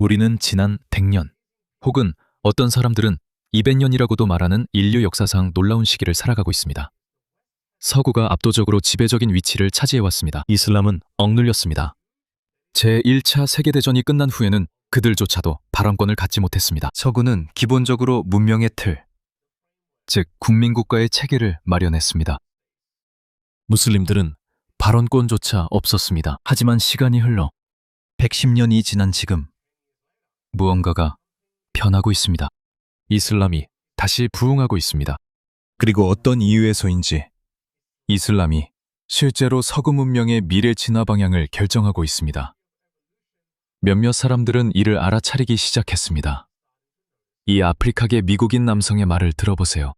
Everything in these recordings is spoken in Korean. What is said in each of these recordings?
우리는 지난 100년, 혹은 어떤 사람들은 200년이라고도 말하는 인류 역사상 놀라운 시기를 살아가고 있습니다. 서구가 압도적으로 지배적인 위치를 차지해왔습니다. 이슬람은 억눌렸습니다. 제1차 세계대전이 끝난 후에는 그들조차도 발언권을 갖지 못했습니다. 서구는 기본적으로 문명의 틀, 즉 국민국가의 체계를 마련했습니다. 무슬림들은 발언권조차 없었습니다. 하지만 시간이 흘러 110년이 지난 지금 무언가가 변하고 있습니다. 이슬람이 다시 부흥하고 있습니다. 그리고 어떤 이유에서인지 이슬람이 실제로 서구 문명의 미래 진화 방향을 결정하고 있습니다. 몇몇 사람들은 이를 알아차리기 시작했습니다. 이 아프리카계 미국인 남성의 말을 들어보세요.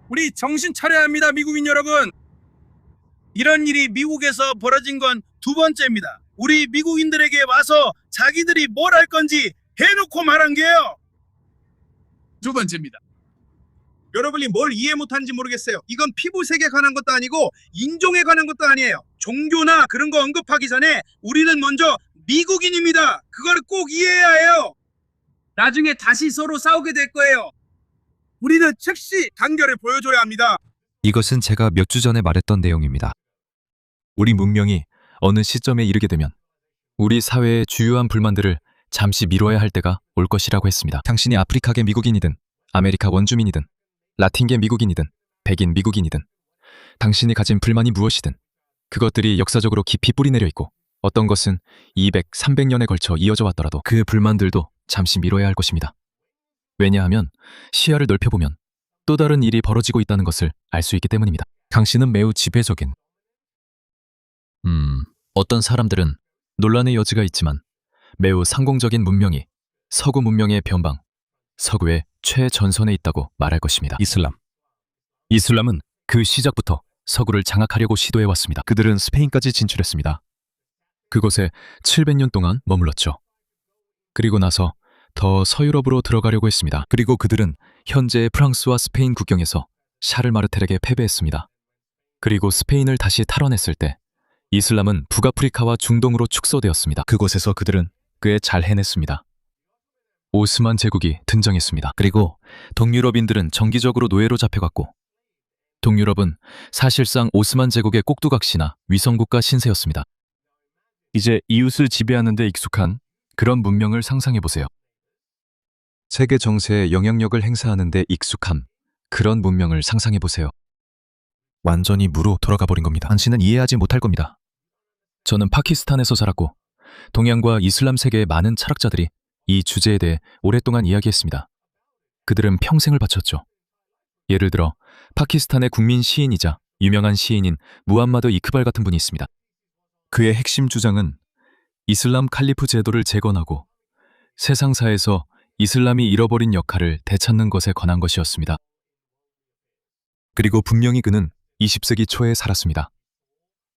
우리 정신 차려야 합니다, 미국인 여러분. 이런 일이 미국에서 벌어진 건 두 번째입니다. 우리 미국인들에게 와서 자기들이 뭘 할 건지 해놓고 말한 게요. 두 번째입니다. 여러분이 뭘 이해 못하는지 모르겠어요. 이건 피부색에 관한 것도 아니고 인종에 관한 것도 아니에요. 종교나 그런 거 언급하기 전에 우리는 먼저 미국인입니다. 그걸 꼭 이해해야 해요. 나중에 다시 서로 싸우게 될 거예요. 우리는 즉시 단결을 보여줘야 합니다. 이것은 제가 몇 주 전에 말했던 내용입니다. 우리 문명이 어느 시점에 이르게 되면 우리 사회의 주요한 불만들을 잠시 미뤄야 할 때가 올 것이라고 했습니다. 당신이 아프리카계 미국인이든 아메리카 원주민이든 라틴계 미국인이든 백인 미국인이든 당신이 가진 불만이 무엇이든 그것들이 역사적으로 깊이 뿌리내려 있고 어떤 것은 200, 300년에 걸쳐 이어져 왔더라도 그 불만들도 잠시 미뤄야 할 것입니다. 왜냐하면 시야를 넓혀보면 또 다른 일이 벌어지고 있다는 것을 알 수 있기 때문입니다. 당신은 매우 지배적인 어떤 사람들은 논란의 여지가 있지만 매우 상공적인 문명이 서구 문명의 변방, 서구의 최전선에 있다고 말할 것입니다. 이슬람은 그 시작부터 서구를 장악하려고 시도해왔습니다. 그들은 스페인까지 진출했습니다. 그곳에 700년 동안 머물렀죠. 그리고 나서 더 서유럽으로 들어가려고 했습니다. 그리고 그들은 현재의 프랑스와 스페인 국경에서 샤를마르텔에게 패배했습니다. 그리고 스페인을 다시 탈환했을 때 이슬람은 북아프리카와 중동으로 축소되었습니다. 그곳에서 그들은 꽤 잘 해냈습니다. 오스만 제국이 등장했습니다. 그리고 동유럽인들은 정기적으로 노예로 잡혀갔고 동유럽은 사실상 오스만 제국의 꼭두각시나 위성국가 신세였습니다. 이제 이웃을 지배하는 데 익숙한 그런 문명을 상상해보세요. 세계 정세에 영향력을 행사하는 데 익숙함, 그런 문명을 상상해보세요. 완전히 무로 돌아가 버린 겁니다. 당신은 이해하지 못할 겁니다. 저는 파키스탄에서 살았고 동양과 이슬람 세계의 많은 철학자들이 이 주제에 대해 오랫동안 이야기했습니다. 그들은 평생을 바쳤죠. 예를 들어 파키스탄의 국민 시인이자 유명한 시인인 무함마드 이크발 같은 분이 있습니다. 그의 핵심 주장은 이슬람 칼리프 제도를 재건하고 세상사에서 이슬람이 잃어버린 역할을 되찾는 것에 관한 것이었습니다. 그리고 분명히 그는 20세기 초에 살았습니다.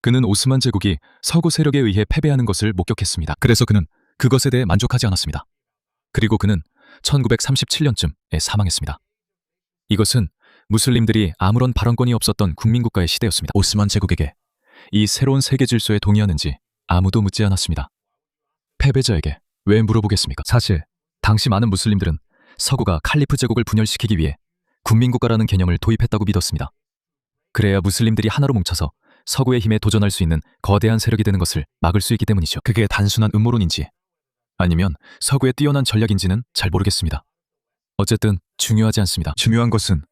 그는 오스만 제국이 서구 세력에 의해 패배하는 것을 목격했습니다. 그래서 그는 그것에 대해 만족하지 않았습니다. 그리고 그는 1937년쯤에 사망했습니다. 이것은 무슬림들이 아무런 발언권이 없었던 국민국가의 시대였습니다. 오스만 제국에게 이 새로운 세계 질서에 동의하는지 아무도 묻지 않았습니다. 패배자에게 왜 물어보겠습니까? 사실 당시 많은 무슬림들은 서구가 칼리프 제국을 분열시키기 위해 국민국가라는 개념을 도입했다고 믿었습니다. 그래야 무슬림들이 하나로 뭉쳐서 서구의 힘에 도전할 수 있는 거대한 세력이 되는 것을 막을 수 있기 때문이죠. 그게 단순한 음모론인지 아니면 서구의 뛰어난 전략인지는 잘 모르겠습니다. 어쨌든 중요하지 않습니다. 중요한 것은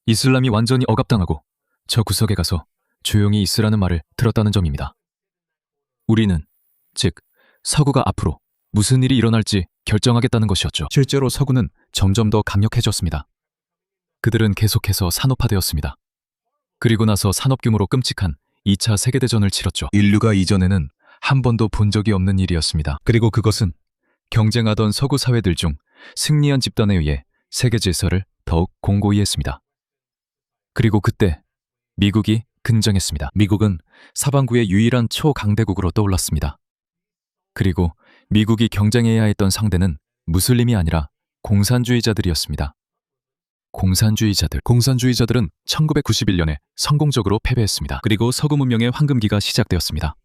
이슬람이 완전히 억압당하고 저 구석에 가서 조용히 있으라는 말을 들었다는 점입니다. 우리는, 즉 서구가 앞으로 무슨 일이 일어날지 결정하겠다는 것이었죠. 실제로 서구는 점점 더 강력해졌습니다. 그들은 계속해서 산업화되었습니다. 그리고 나서 산업 규모로 끔찍한 2차 세계대전을 치렀죠. 인류가 이전에는 한 번도 본 적이 없는 일이었습니다. 그리고 그것은 경쟁하던 서구 사회들 중 승리한 집단에 의해 세계 질서를 더욱 공고히 했습니다. 그리고 그때 미국이 등장했습니다. 미국은 사방구의 유일한 초강대국으로 떠올랐습니다. 그리고 미국이 경쟁해야 했던 상대는 무슬림이 아니라 공산주의자들이었습니다. 공산주의자들은 1991년에 성공적으로 패배했습니다. 그리고 서구 문명의 황금기가 시작되었습니다.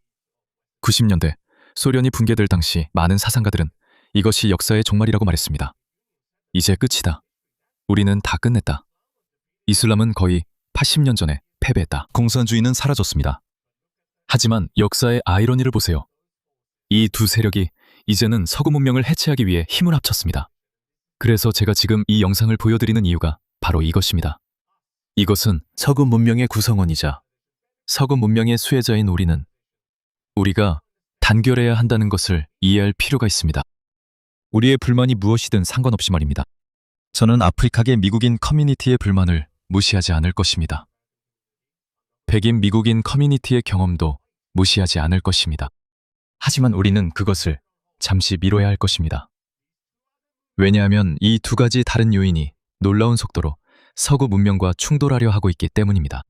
90년대 소련이 붕괴될 당시 많은 사상가들은 이것이 역사의 종말이라고 말했습니다. 이제 끝이다. 우리는 다 끝냈다. 이슬람은 거의 80년 전에 패배했다. 공산주의는 사라졌습니다. 하지만 역사의 아이러니를 보세요. 이 두 세력이 이제는 서구 문명을 해체하기 위해 힘을 합쳤습니다. 그래서 제가 지금 이 영상을 보여드리는 이유가 바로 이것입니다. 이것은 서구 문명의 구성원이자 서구 문명의 수혜자인 우리가 단결해야 한다는 것을 이해할 필요가 있습니다. 우리의 불만이 무엇이든 상관없이 말입니다. 저는 아프리카계 미국인 커뮤니티의 불만을 무시하지 않을 것입니다. 백인 미국인 커뮤니티의 경험도 무시하지 않을 것입니다. 하지만 우리는 그것을 잠시 미뤄야 할 것입니다. 왜냐하면 이 두 가지 다른 요인이 놀라운 속도로 서구 문명과 충돌하려 하고 있기 때문입니다.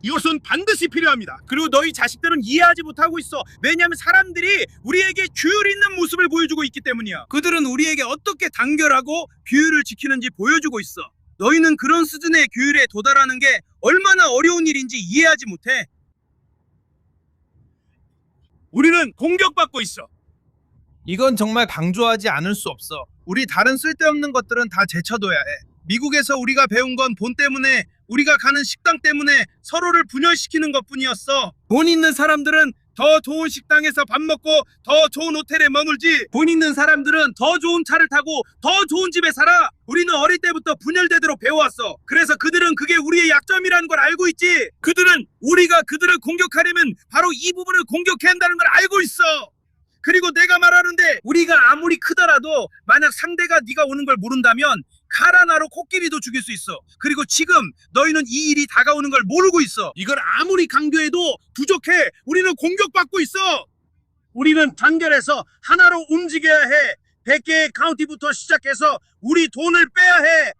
이것은 반드시 필요합니다. 그리고 너희 자식들은 이해하지 못하고 있어. 왜냐하면 사람들이 우리에게 규율 있는 모습을 보여주고 있기 때문이야. 그들은 우리에게 어떻게 단결하고 규율을 지키는지 보여주고 있어. 너희는 그런 수준의 규율에 도달하는 게 얼마나 어려운 일인지 이해하지 못해. 우리는 공격받고 있어. 이건 정말 강조하지 않을 수 없어. 우리 다른 쓸데없는 것들은 다 제쳐둬야 해. 미국에서 우리가 배운 건 돈 때문에, 우리가 가는 식당 때문에 서로를 분열시키는 것뿐이었어. 돈 있는 사람들은 더 좋은 식당에서 밥 먹고 더 좋은 호텔에 머물지, 돈 있는 사람들은 더 좋은 차를 타고 더 좋은 집에 살아. 우리는 어릴 때부터 분열되도록 배워왔어. 그래서 그들은 그게 우리의 약점이라는 걸 알고 있지. 그들은 우리가 그들을 공격하려면 바로 이 부분을 공격해야 한다는 걸 알고 있어. 그리고 내가 말하는데, 우리가 아무리 크더라도 만약 상대가 네가 오는 걸 모른다면 칼 하나로 코끼리도 죽일 수 있어. 그리고 지금 너희는 이 일이 다가오는 걸 모르고 있어. 이걸 아무리 강조해도 부족해. 우리는 공격받고 있어. 우리는 단결해서 하나로 움직여야 해. 100개의 카운티부터 시작해서 우리 돈을 빼야 해.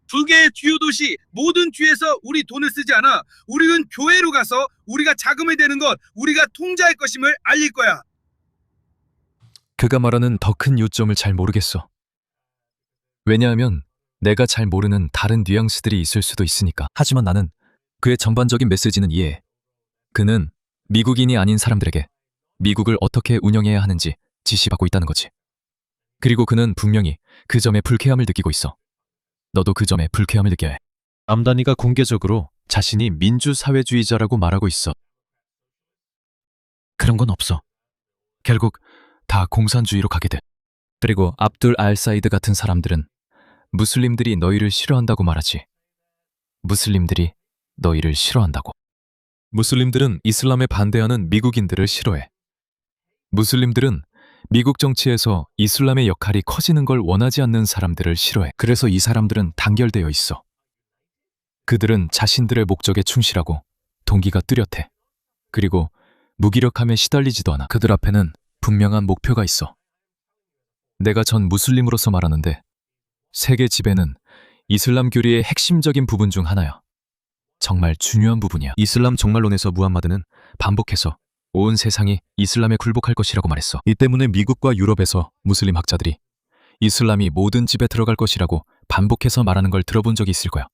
2개의 주요 도시 모든 주에서 우리 돈을 쓰지 않아. 우리는 교회로 가서 우리가 자금을 대는 것, 우리가 통제할 것임을 알릴 거야. 그가 말하는 더 큰 요점을 잘 모르겠어. 왜냐하면 내가 잘 모르는 다른 뉘앙스들이 있을 수도 있으니까. 하지만 나는 그의 전반적인 메시지는 이해해. 그는 미국인이 아닌 사람들에게 미국을 어떻게 운영해야 하는지 지시받고 있다는 거지. 그리고 그는 분명히 그 점에 불쾌함을 느끼고 있어. 너도 그 점에 불쾌함을 느껴야 해. 암다니가 공개적으로 자신이 민주사회주의자라고 말하고 있어. 그런 건 없어. 결국 다 공산주의로 가게 돼. 그리고 압둘 알사이드 같은 사람들은 무슬림들이 너희를 싫어한다고 말하지. 무슬림들이 너희를 싫어한다고. 무슬림들은 이슬람에 반대하는 미국인들을 싫어해. 무슬림들은 미국 정치에서 이슬람의 역할이 커지는 걸 원하지 않는 사람들을 싫어해. 그래서 이 사람들은 단결되어 있어. 그들은 자신들의 목적에 충실하고 동기가 뚜렷해. 그리고 무기력함에 시달리지도 않아. 그들 앞에는 분명한 목표가 있어. 내가 전 무슬림으로서 말하는데 세계 지배는 이슬람 교리의 핵심적인 부분 중 하나야. 정말 중요한 부분이야. 이슬람 종말론에서 무함마드는 반복해서 온 세상이 이슬람에 굴복할 것이라고 말했어. 이 때문에 미국과 유럽에서 무슬림 학자들이 이슬람이 모든 집에 들어갈 것이라고 반복해서 말하는 걸 들어본 적이 있을 거야.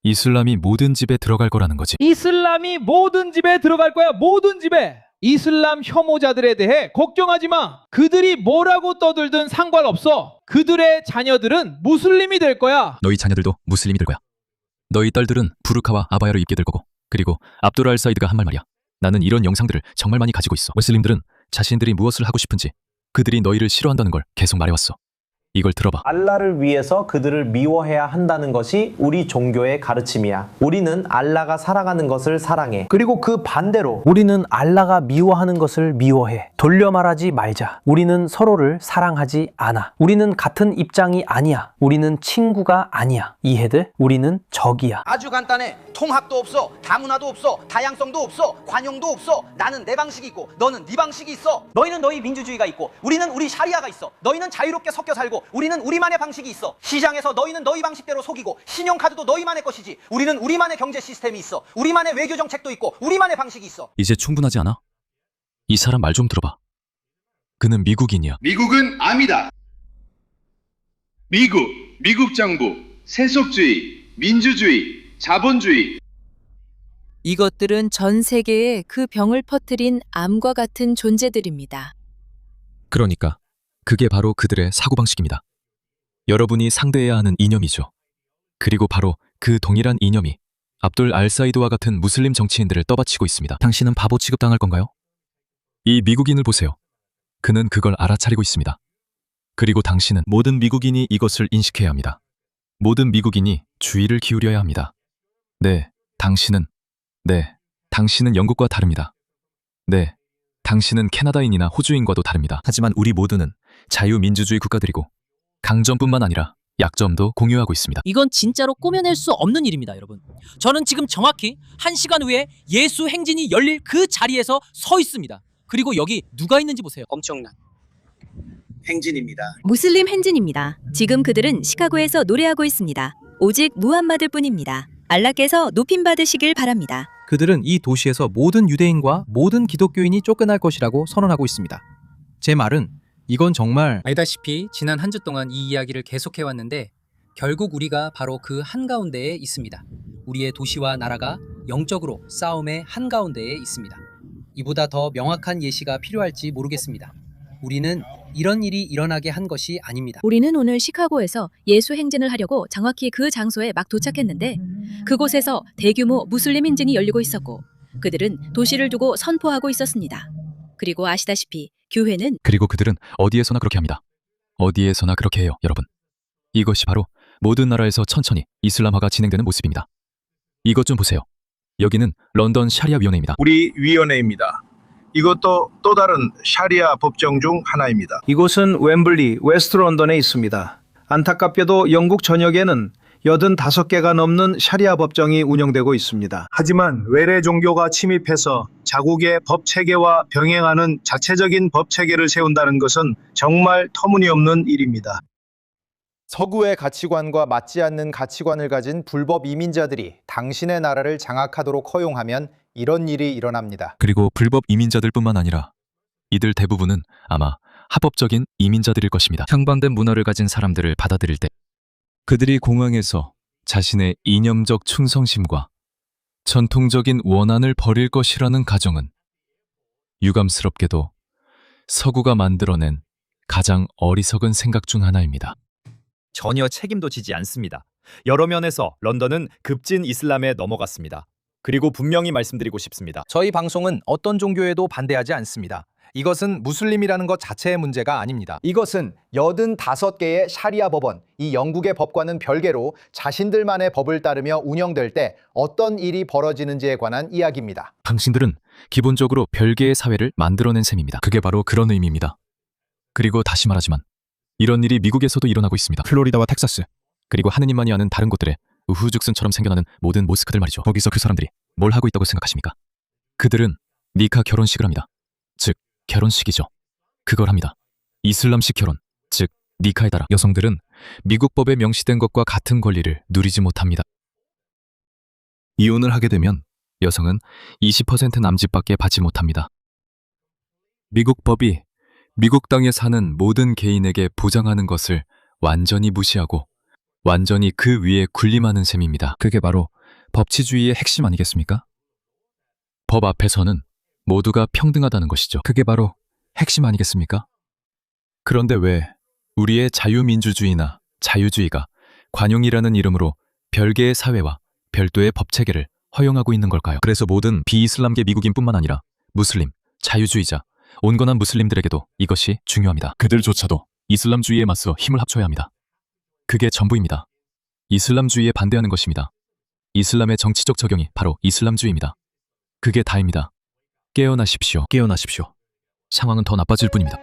이슬람이 모든 집에 들어갈 거라는 거지. 이슬람이 모든 집에 들어갈 거야. 모든 집에. 이슬람 혐오자들에 대해 걱정하지 마. 그들이 뭐라고 떠들든 상관없어. 그들의 자녀들은 무슬림이 될 거야. 너희 자녀들도 무슬림이 될 거야. 너희 딸들은 부르카와 아바야를 입게 될 거고. 그리고 압둘 알사이드가 한 말 말이야. 나는 이런 영상들을 정말 많이 가지고 있어. 무슬림들은 자신들이 무엇을 하고 싶은지 그들이 너희를 싫어한다는 걸 계속 말해왔어. 이걸 들어봐. 알라를 위해서 그들을 미워해야 한다는 것이 우리 종교의 가르침이야. 우리는 알라가 사랑하는 것을 사랑해. 그리고 그 반대로 우리는 알라가 미워하는 것을 미워해. 돌려 말하지 말자. 우리는 서로를 사랑하지 않아. 우리는 같은 입장이 아니야. 우리는 친구가 아니야. 이해돼? 우리는 적이야. 아주 간단해. 통합도 없어, 다문화도 없어, 다양성도 없어, 관용도 없어. 나는 내 방식이 있고 너는 네 방식이 있어. 너희는 너희 민주주의가 있고 우리는 우리 샤리아가 있어. 너희는 자유롭게 섞여 살고 우리는 우리만의 방식이 있어. 시장에서 너희는 너희 방식대로 속이고 신용카드도 너희만의 것이지. 우리는 우리만의 경제 시스템이 있어. 우리만의 외교 정책도 있고 우리만의 방식이 있어. 이제 충분하지 않아? 이 사람 말 좀 들어봐. 그는 미국인이야. 미국은 암이다. 미국 정부, 세속주의, 민주주의, 자본주의. 이것들은 전 세계에 그 병을 퍼뜨린 암과 같은 존재들입니다. 그러니까 그게 바로 그들의 사고방식입니다. 여러분이 상대해야 하는 이념이죠. 그리고 바로 그 동일한 이념이 압돌 알사이드와 같은 무슬림 정치인들을 떠받치고 있습니다. 당신은 바보 취급당할 건가요? 이 미국인을 보세요. 그는 그걸 알아차리고 있습니다. 그리고 당신은 모든 미국인이 이것을 인식해야 합니다. 모든 미국인이 주의를 기울여야 합니다. 네, 당신은 영국과 다릅니다. 네, 당신은 캐나다인이나 호주인과도 다릅니다. 하지만 우리 모두는 자유민주주의 국가들이고 강점뿐만 아니라 약점도 공유하고 있습니다. 이건 진짜로 꾸며낼 수 없는 일입니다, 여러분. 저는 지금 정확히 1시간 후에 예수 행진이 열릴 그 자리에서 서 있습니다. 그리고 여기 누가 있는지 보세요. 엄청난 행진입니다. 무슬림 행진입니다. 지금 그들은 시카고에서 노래하고 있습니다. 오직 무함마드 뿐입니다. 알라께서 높임 받으시길 바랍니다. 그들은 이 도시에서 모든 유대인과 모든 기독교인이 쫓겨날 것이라고 선언하고 있습니다. 제 말은 이건 정말 알다시피 지난 한 주 동안 이 이야기를 계속해왔는데 결국 우리가 바로 그 한가운데에 있습니다. 우리의 도시와 나라가 영적으로 싸움의 한가운데에 있습니다. 이보다 더 명확한 예시가 필요할지 모르겠습니다. 우리는 이런 일이 일어나게 한 것이 아닙니다. 우리는 오늘 시카고에서 예수 행진을 하려고 정확히 그 장소에 막 도착했는데 그곳에서 대규모 무슬림 행진이 열리고 있었고 그들은 도시를 두고 선포하고 있었습니다. 그리고 아시다시피 교회는 그리고 그들은 어디에서나 그렇게 합니다. 어디에서나 그렇게 해요, 여러분. 이것이 바로 모든 나라에서 천천히 이슬람화가 진행되는 모습입니다. 이것 좀 보세요. 여기는 런던 샤리아 위원회입니다. 우리 위원회입니다. 이것도 또 다른 샤리아 법정 중 하나입니다. 이곳은 웸블리, 웨스트 런던에 있습니다. 안타깝게도 영국 전역에는 85개가 넘는 샤리아 법정이 운영되고 있습니다. 하지만 외래 종교가 침입해서 자국의 법 체계와 병행하는 자체적인 법 체계를 세운다는 것은 정말 터무니없는 일입니다. 서구의 가치관과 맞지 않는 가치관을 가진 불법 이민자들이 당신의 나라를 장악하도록 허용하면 이런 일이 일어납니다. 그리고 불법 이민자들뿐만 아니라 이들 대부분은 아마 합법적인 이민자들일 것입니다. 향방된 문화를 가진 사람들을 받아들일 때 그들이 공항에서 자신의 이념적 충성심과 전통적인 원한을 버릴 것이라는 가정은 유감스럽게도 서구가 만들어낸 가장 어리석은 생각 중 하나입니다. 전혀 책임도 지지 않습니다. 여러 면에서 런던은 급진 이슬람에 넘어갔습니다. 그리고 분명히 말씀드리고 싶습니다. 저희 방송은 어떤 종교에도 반대하지 않습니다. 이것은 무슬림이라는 것 자체의 문제가 아닙니다. 이것은 85개의 샤리아 법원, 이 영국의 법과는 별개로 자신들만의 법을 따르며 운영될 때 어떤 일이 벌어지는지에 관한 이야기입니다. 당신들은 기본적으로 별개의 사회를 만들어낸 셈입니다. 그게 바로 그런 의미입니다. 그리고 다시 말하지만 이런 일이 미국에서도 일어나고 있습니다. 플로리다와 텍사스, 그리고 하느님만이 아는 다른 곳들에 우후죽순처럼 생겨나는 모든 모스크들 말이죠. 거기서 그 사람들이 뭘 하고 있다고 생각하십니까? 그들은 니카 결혼식을 합니다. 즉, 결혼식이죠. 그걸 합니다. 이슬람식 결혼, 즉 니카에 따라 여성들은 미국 법에 명시된 것과 같은 권리를 누리지 못합니다. 이혼을 하게 되면 여성은 20% 남짓밖에 받지 못합니다. 미국 법이 미국 땅에 사는 모든 개인에게 보장하는 것을 완전히 무시하고 완전히 그 위에 군림하는 셈입니다. 그게 바로 법치주의의 핵심 아니겠습니까? 법 앞에서는 모두가 평등하다는 것이죠. 그게 바로 핵심 아니겠습니까? 그런데 왜 우리의 자유민주주의나 자유주의가 관용이라는 이름으로 별개의 사회와 별도의 법체계를 허용하고 있는 걸까요? 그래서 모든 비이슬람계 미국인뿐만 아니라 무슬림, 자유주의자, 온건한 무슬림들에게도 이것이 중요합니다. 그들조차도 이슬람주의에 맞서 힘을 합쳐야 합니다. 그게 전부입니다. 이슬람주의에 반대하는 것입니다. 이슬람의 정치적 적용이 바로 이슬람주의입니다. 그게 다입니다. 깨어나십시오. 깨어나십시오. 상황은 더 나빠질 뿐입니다.